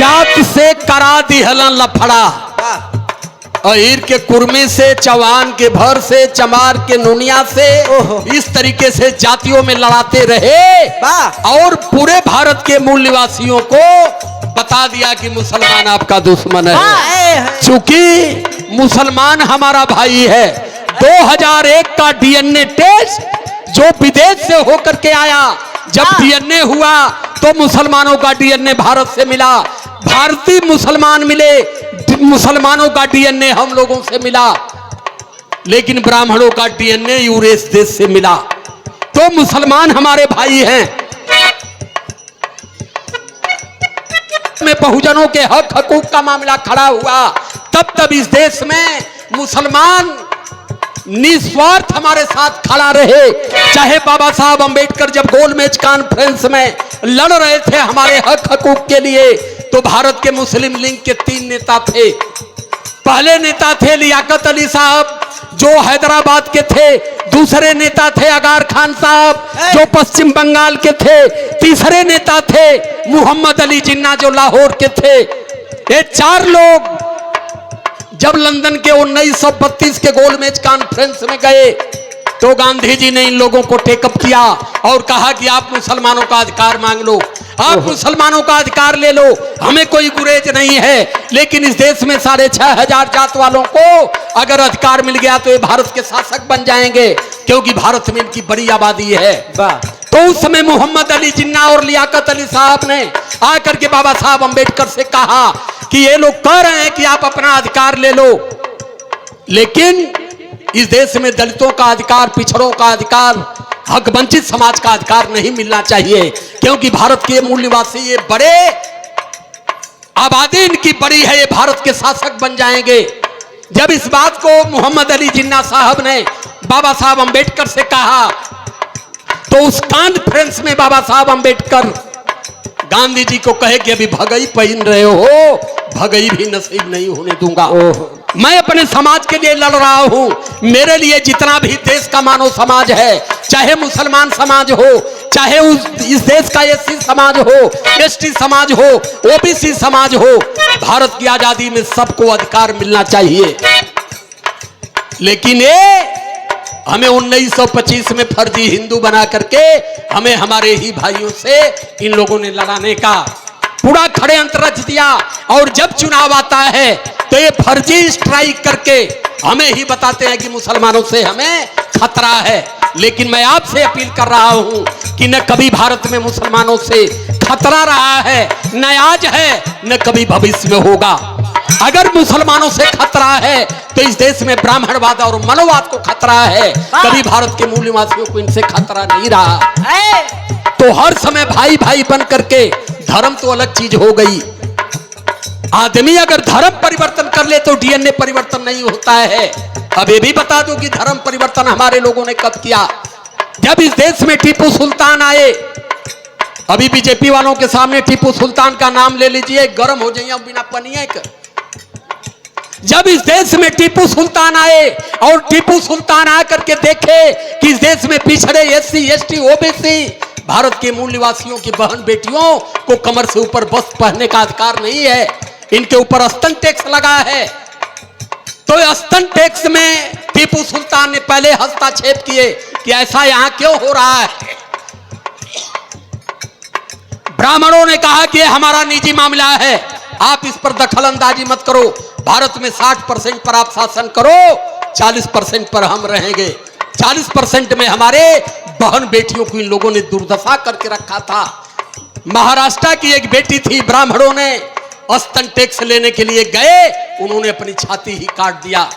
जात से करा दिहलन लफड़ा, अहीर के कुर्मी से, चौहान के भर से, चमार के नुनिया से, इस तरीके से जातियों में लड़ाते रहे और पूरे भारत के मूल निवासियों को बता दिया कि मुसलमान आपका दुश्मन है। चूंकि मुसलमान हमारा भाई है। 2001 का डीएनए टेस्ट जो विदेश से होकर के आया, जब डीएनए हुआ तो मुसलमानों का डीएनए भारत से मिला, भारतीय मुसलमान मिले, मुसलमानों का डीएनए हम लोगों से मिला, लेकिन ब्राह्मणों का डीएनए यूरेश देश से मिला। तो मुसलमान हमारे भाई हैं। में बहुजनों के हक हकूक का मामला खड़ा हुआ, तब इस देश में मुसलमान निस्वार्थ हमारे साथ खड़ा रहे। चाहे बाबा साहब अंबेडकर जब गोलमेज कॉन्फ्रेंस में लड़ रहे थे हमारे हक हकूक के लिए, तो भारत के मुस्लिम लीग के 3 नेता थे। पहले नेता थे लियाकत अली साहब जो हैदराबाद के थे, दूसरे नेता थे अगार खान साहब जो पश्चिम बंगाल के थे, तीसरे नेता थे मोहम्मद अली जिन्ना जो लाहौर के थे। ये 4 लोग जब लंदन के 1932 के गोलमेज कॉन्फ्रेंस में गए तो गांधी जी ने इन लोगों को टेकअप किया और कहा कि आप मुसलमानों का अधिकार मांग लो, आप मुसलमानों का अधिकार ले लो, हमें कोई गुरेज नहीं है, लेकिन इस देश में 6500 जात वालों को अगर अधिकार मिल गया तो ये भारत के शासक बन जाएंगे, क्योंकि भारत में इनकी बड़ी आबादी है। तो उस समय मोहम्मद अली जिन्ना और लियाकत अली साहब ने आकर के बाबा साहब अंबेडकर से कहा कि ये लोग कह रहे हैं कि आप अपना अधिकार ले लो, लेकिन इस देश में दलितों का अधिकार, पिछड़ों का अधिकार, हक वंचित समाज का अधिकार नहीं मिलना चाहिए, क्योंकि भारत के मूल निवासी ये बड़े आबादी इनकी बड़ी है, ये भारत के शासक बन जाएंगे। जब इस बात को मोहम्मद अली जिन्ना साहब ने बाबा साहब अंबेडकर से कहा तो उस कॉन्फ्रेंस में बाबा साहब अंबेडकर गांधी जी को कहे कि अभी भगई पहन रहे हो, भगई भी नसीब नहीं होने दूंगा। मैं अपने समाज के लिए लड़ रहा हूं। मेरे लिए जितना भी देश का मानव समाज है, चाहे मुसलमान समाज हो, चाहे इस देश का एससी समाज हो, एसटी समाज हो, ओबीसी समाज हो, भारत की आजादी में सबको अधिकार मिलना चाहिए। लेकिन ये हमें 1925 में फर्जी हिंदू बना करके हमें हमारे ही भाइयों से इन लोगों ने लड़ाने का पूरा खड़े अंतर रच दिया। और जब चुनाव आता है तो ये फर्जी स्ट्राइक करके हमें ही बताते हैं कि मुसलमानों से हमें खतरा है। लेकिन मैं आपसे अपील कर रहा हूं कि न कभी भारत में मुसलमानों से खतरा रहा है, न आज है, न कभी भविष्य में होगा। अगर मुसलमानों से खतरा है तो इस देश में ब्राह्मणवाद और मनोवाद को खतरा है। कभी भारत के मूल निवासियों को इनसे खतरा नहीं रहा। तो हर समय भाई भाई बन करके, धर्म तो अलग चीज हो गई। आदमी अगर धर्म परिवर्तन कर ले तो डीएनए परिवर्तन नहीं होता है। अब ये भी बता दूं कि धर्म परिवर्तन हमारे लोगों ने कब किया, जब इस देश में टीपू सुल्तान आए। अभी बीजेपी वालों के सामने टीपू सुल्तान का नाम ले लीजिए, गर्म हो जाइए बिना पनिए के। जब इस देश में टीपू सुल्तान आए और टीपू सुल्तान आकर के देखे कि इस देश में पिछड़े एससी एसटी ओबीसी भारत के मूल निवासियों की बहन बेटियों को कमर से ऊपर वस्त्र पहनने का अधिकार नहीं है, इनके ऊपर स्तन टैक्स लगा है। तो स्तन टैक्स में टीपू सुल्तान ने पहले हस्तक्षेप किए कि ऐसा यहां क्यों हो रहा है। ब्राह्मणों ने कहा कि हमारा निजी मामला है, आप इस पर दखल अंदाजी मत करो। भारत में 60% पर आप शासन करो, 40% पर हम रहेंगे। 40% में हमारे बहन बेटियों को इन लोगों ने दुर्दशा करके रखा था। महाराष्ट्र की एक बेटी थी, ब्राह्मणों ने स्तन टैक्स लेने के लिए गए, उन्होंने अपनी छाती ही काट दिया।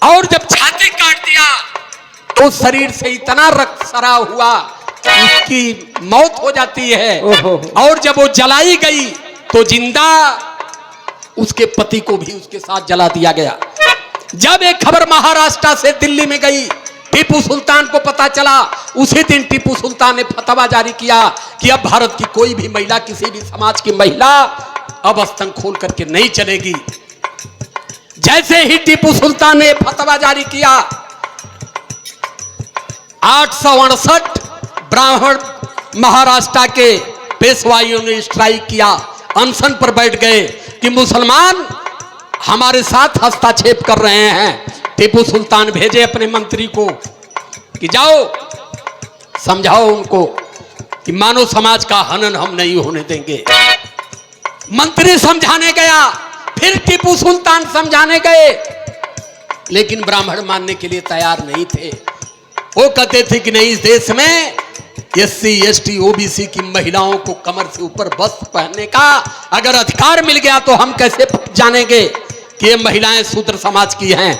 और जब छाती काट दिया तो शरीर से इतना रक्त सरा हुआ कि उसकी मौत हो जाती है। और जब वो जलाई गई तो जिंदा उसके पति को भी उसके साथ जला दिया गया। जब एक खबर महाराष्ट्र से दिल्ली में गई, टीपू सुल्तान को पता चला, उसी दिन टीपू सुल्तान ने फतवा जारी किया कि अब भारत की कोई भी महिला, किसी भी समाज की महिला अब स्तन खोल करके नहीं चलेगी। जैसे ही टीपू सुल्तान ने फतवा जारी किया, 868 ब्राह्मण महाराष्ट्र के पेशवाइयों ने स्ट्राइक किया, अनशन पर बैठ गए कि मुसलमान हमारे साथ हस्तक्षेप कर रहे हैं। टीपू सुल्तान भेजे अपने मंत्री को कि जाओ समझाओ उनको कि मानव समाज का हनन हम नहीं होने देंगे। मंत्री समझाने गया, फिर टीपू सुल्तान समझाने गए, लेकिन ब्राह्मण मानने के लिए तैयार नहीं थे। वो कहते थे कि नहीं, इस देश में एससी एसटी ओबीसी की महिलाओं को कमर से ऊपर वस्त्र पहनने का अगर अधिकार मिल गया तो हम कैसे जानेंगे कि ये महिलाएं शूद्र समाज की हैं।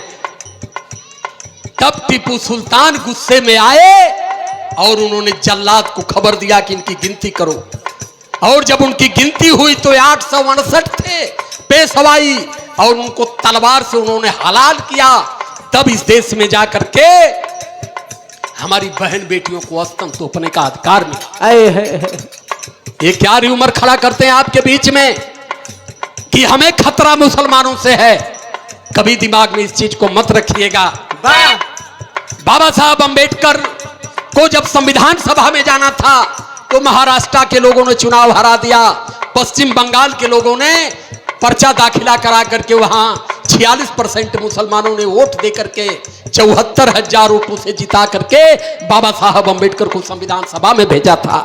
तब टीपू सुल्तान गुस्से में आए और उन्होंने जल्लाद को खबर दिया कि इनकी गिनती करो। और जब उनकी गिनती हुई तो 868 थे पेशवाई, और उनको तलवार से उन्होंने हलाल किया। तब इस देश में जाकर के हमारी बहन बेटियों को अस्त्र तोपने का अधिकार मिला। ये क्या र्यूमर खड़ा करते हैं आपके बीच में कि हमें खतरा मुसलमानों से है। कभी दिमाग में इस चीज को मत रखिएगा। बाबा साहब अंबेडकर को जब संविधान सभा में जाना था तो महाराष्ट्र के लोगों ने चुनाव हरा दिया, पश्चिम बंगाल के लोगों ने पर्चा दाखिला करा करके वहां 46% मुसलमानों ने वोट दे करके 74,000 वोटों से जिता करके बाबा साहब अंबेडकर को संविधान सभा में भेजा था।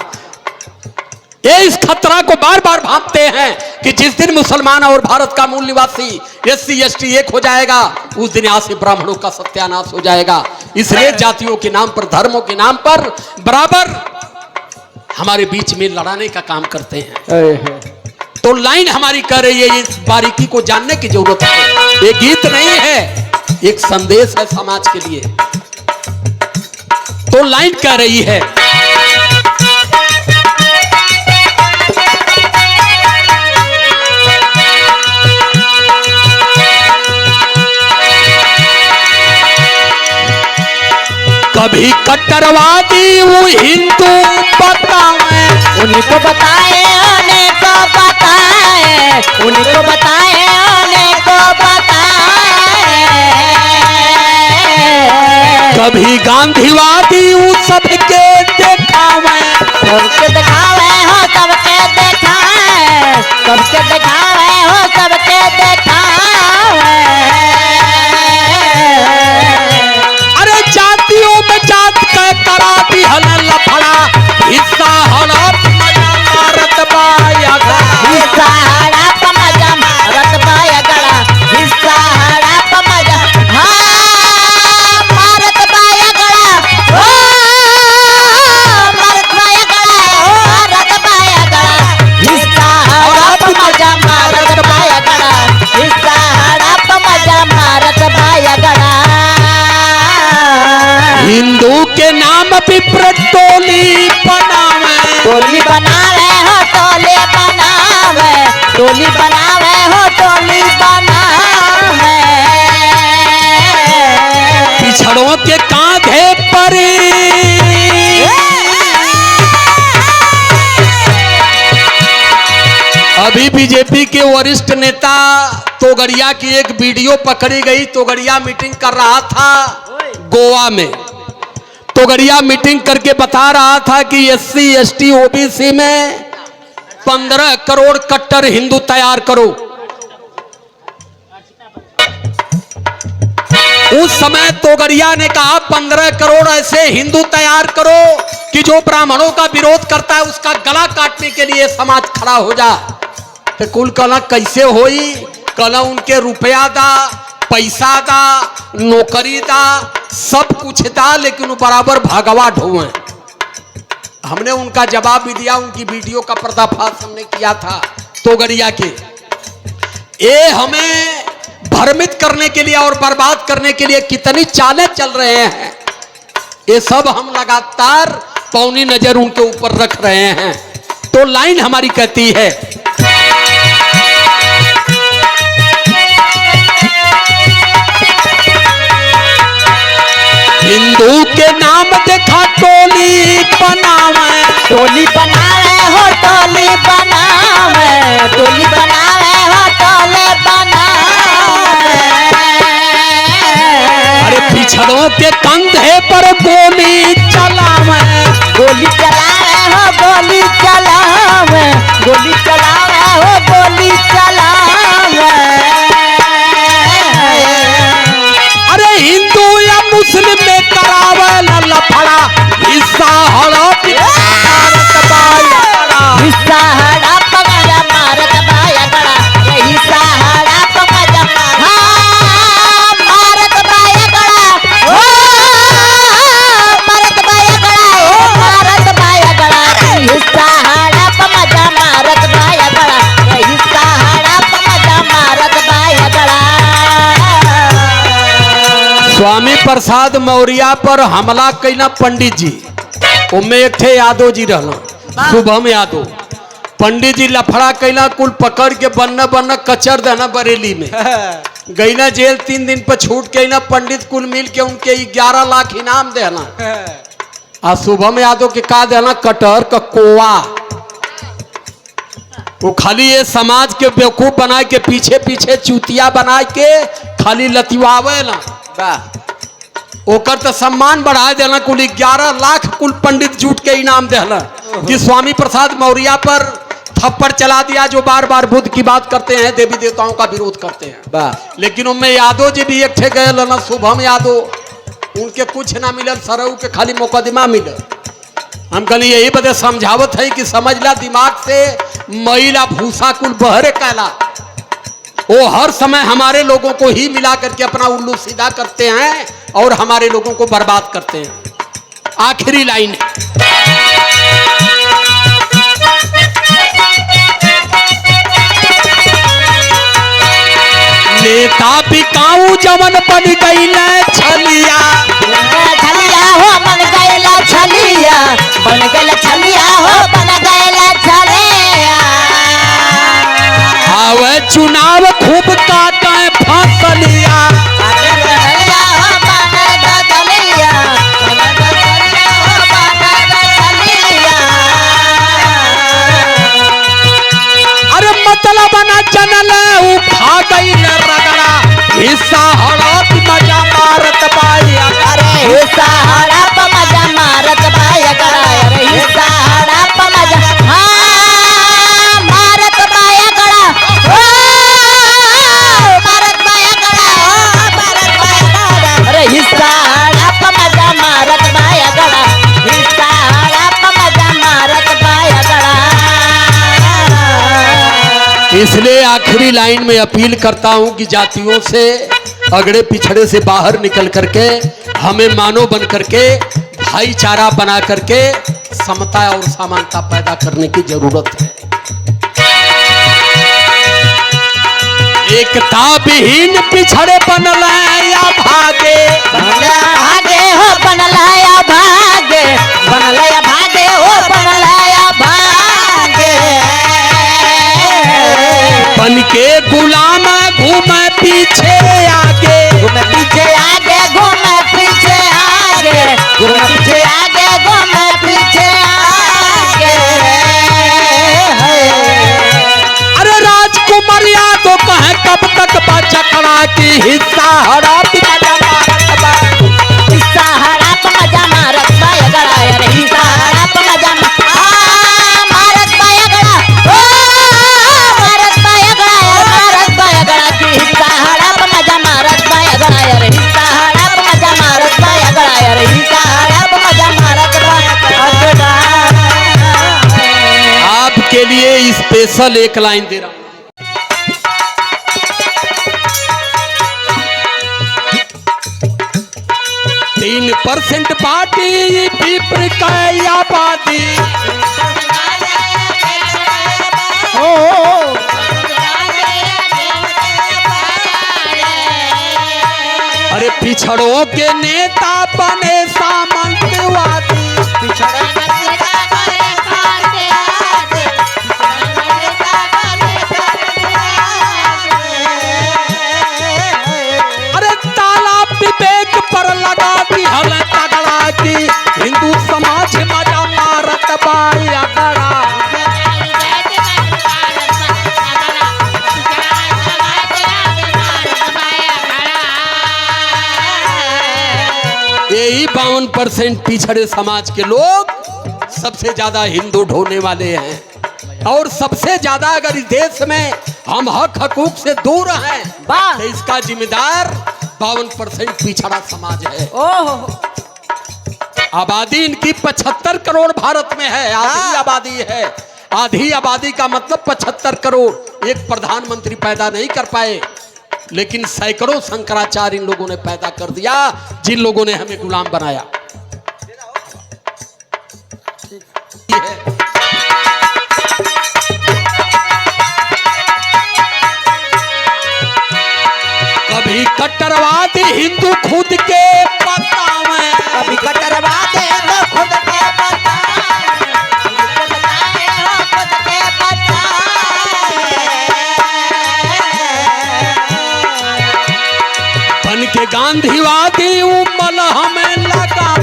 ये इस खतरा को बार बार भांपते हैं कि जिस दिन मुसलमान और भारत का मूल निवासी एससी एसटी एक हो जाएगा, उस दिन यहाँ से ब्राह्मणों का सत्यानाश हो जाएगा। इसलिए जातियों के नाम पर, धर्मों के नाम पर बराबर हमारे बीच में लड़ाने का काम करते हैं। तो लाइन हमारी कह रही है, इस बारीकी को जानने की जरूरत है। ये गीत नहीं है, एक संदेश है समाज के लिए। तो लाइन कह रही है, कभी कट्टरवादी वो हिंदू बताए, उनको बताए, उनको बताए, उनको बताए, उनको बताए। कभी गांधीवादी वो सबके दिखावे, सबके दिखावे हो, सबके दिखाए, सबके दिखावे हो, सबके दिखावे। अरे जातियों में जात का करा दी हला लफड़ा, हिस्सा हड़प मजा मारत बाया गड़ा, हिस्सा हड़प मजा मारत बाया गड़ा, हिस्सा हड़प मजा मारत बाया गड़ा, मारत बाया गड़ा, रत बाया गड़ा, हिस्सा हड़प मजा मारत बाया गड़ा, हिस्सा हड़प मजा मारत बाया गड़ा। हिंदू के नाम विप्र टोली बनावे, टोली बनावे हो, टोली बनावे, टोली बनावे हो, टोली बनावे। पिछड़ों के कांधे पर अभी बीजेपी के वरिष्ठ नेता तोगड़िया की एक वीडियो पकड़ी गई। तोगड़िया मीटिंग कर रहा था गोवा में। तोगड़िया मीटिंग करके बता रहा था कि एससी एसटी ओबीसी में 15 करोड़ कट्टर हिंदू तैयार करो। उस समय तोगड़िया ने कहा 15 करोड़ ऐसे हिंदू तैयार करो कि जो ब्राह्मणों का विरोध करता है उसका गला काटने के लिए समाज खड़ा हो जा। तो कुल कला कैसे होई? कला उनके रुपया दा, पैसा दा, नौकरी दा, सब कुछ दा, लेकिन वो बराबर भगवा ढोए। हमने उनका जवाब भी दिया, उनकी वीडियो का पर्दाफाश हमने किया था तोगड़िया के। ये हमें भ्रमित करने के लिए और बर्बाद करने के लिए कितनी चालें चल रहे हैं, ये सब हम लगातार पौनी नजर उनके ऊपर रख रहे हैं। तो लाइन हमारी कहती है, हिंदू के नाम देखा टोली बनावे, टोली बनावे हो, टोली बनावे, टोली बनावे हो, टोली बनावे। अरे पिछड़ों के कंधे पर गोली चलावे, गोली चलावे हो, गोली चलावे। गोली चलावे हो गोली चलावे। अरे हिंदू या मुस्लिम में करावे लफड़ा हिस्सा हड़प हिस्सा हड़प मजा मारत बाया गड़ा हिस्सा हड़प मजा मारत बाया गड़ा मारत बाया गड़ा मारत बाया गड़ा हिस्सा हड़प मजा मारत बाया गड़ा हिस्सा हड़प मजा मारत बाया गड़ा। स्वामी प्रसाद मौर्य पर हमला कैला पंडित जी, उनमें एक थे यादव जी रहना, शुभम यादव। पंडित जी लफड़ा कैला कुल पकड़ के बन्न कचर देना बरेली में गईना जेल 3 दिन पर छूट के ना पंडित कुल मिल के उनके 11 लाख इनाम देना। आ शुभम यादव के का देना कटहर का कोवा। वो खाली ये समाज के बेवकूफ बना के पीछे पीछे चूतिया बना के खाली लतिवावे ना ओकर तो सम्मान बढ़ा देना। कुल 11 लाख कुल पंडित जुट के इनाम देना कि स्वामी प्रसाद मौर्य पर थप्पड़ चला दिया जो बार बार बुद्ध की बात करते हैं, देवी देवताओं का विरोध करते हैं। लेकिन उनमें यादव जी भी एक थे गए ना, शुभम यादव, उनके कुछ ना मिलल, सरऊ के खाली मुकदमा मिलल। हम कहली यही बदे समझावत है कि समझला दिमाग से मैला भूसा कुल बहरे कैला। वो हर समय हमारे लोगों को ही मिला करके अपना उल्लू सीधा करते हैं और हमारे लोगों को बर्बाद करते हैं। आखिरी लाइन नेता बिकाऊ जवन बन गई छलिया छलिया हो बन गईला छलिया बन गईला छलिया हो बन गईला छलिया। आवे चुनाव खूब काटे फसलिया अरे मतलब ना जनल उठा गई रगड़ा हिस्सा हड़प मजा मारत बाया। अरे हिस्सा हड़प मजा मारत बाया गड़ा अरे हिस्सा हड़प मजा मारत बाया गड़ा मारत बाया गड़ा मारत बाया गड़ा अरे हिस्सा हड़प मजा मारत बाया गड़ा हिस्सा हड़प मजा मारत बाया गड़ा। इसलिए आखिरी लाइन में अपील करता हूं कि जातियों से अगड़े पिछड़े से बाहर निकल करके हमें मानव बन करके भाईचारा बना करके समता और समानता पैदा करने की जरूरत है। एकता विहीन पिछड़े बनलाया भागे भागे हो बनलाया भागे बनलाया भागे हो बनलाया भागे बन के गुलाम घूमे पीछे आगे घूमे पीछे आगे घूमे पीछे आगे घूमे पीछे आगे घूमे पीछे आगे। अरे राजकुमार यादव कहे कब तक बचकड़ा की हिस्सा हड़प हिस्सा हड़प मजा मारत बाया गड़ा अरे हिस्सा हड़प मजा मारत बाया गड़ा मारत बाया गड़ा मारत बाया गड़ा की हिस्सा हड़प मजा मारत बाया गड़ा अरे हिस्सा हड़प मजा मारत बाया गड़ा अरे हिस्सा हड़प मजा मारत बाया गड़ा। आपके लिए स्पेशल एक लाइन दे रहा हूं। 3% पार्टी विप्र का आबादी अरे पिछड़ों के नेता बने सामंतवादी अरे ताला विवेक पर लगा दी हल तगड़ा की हिंदू समाज मजा मारत बाया गड़ा यही 52% पिछड़े समाज के लोग सबसे ज्यादा हिंदू ढोने वाले हैं। और सबसे ज्यादा अगर इस देश में हम हक हकूक से दूर हैं वाह तो इसका जिम्मेदार 52% पिछड़ा समाज है। ओहो आबादी इनकी 75 करोड़ भारत में है, आधी आबादी है। आधी आबादी का मतलब 75 करोड़। एक प्रधानमंत्री पैदा नहीं कर पाए, लेकिन सैकड़ों शंकराचार्य इन लोगों ने पैदा कर दिया, जिन लोगों ने हमें गुलाम बनाया। कभी कट्टरवादी हिंदू खुद के बतावे, कभी कट्टरवादी हिंदू खुद के बताए, खुद के बताए। बन के गांधीवादी उमल हमें लगा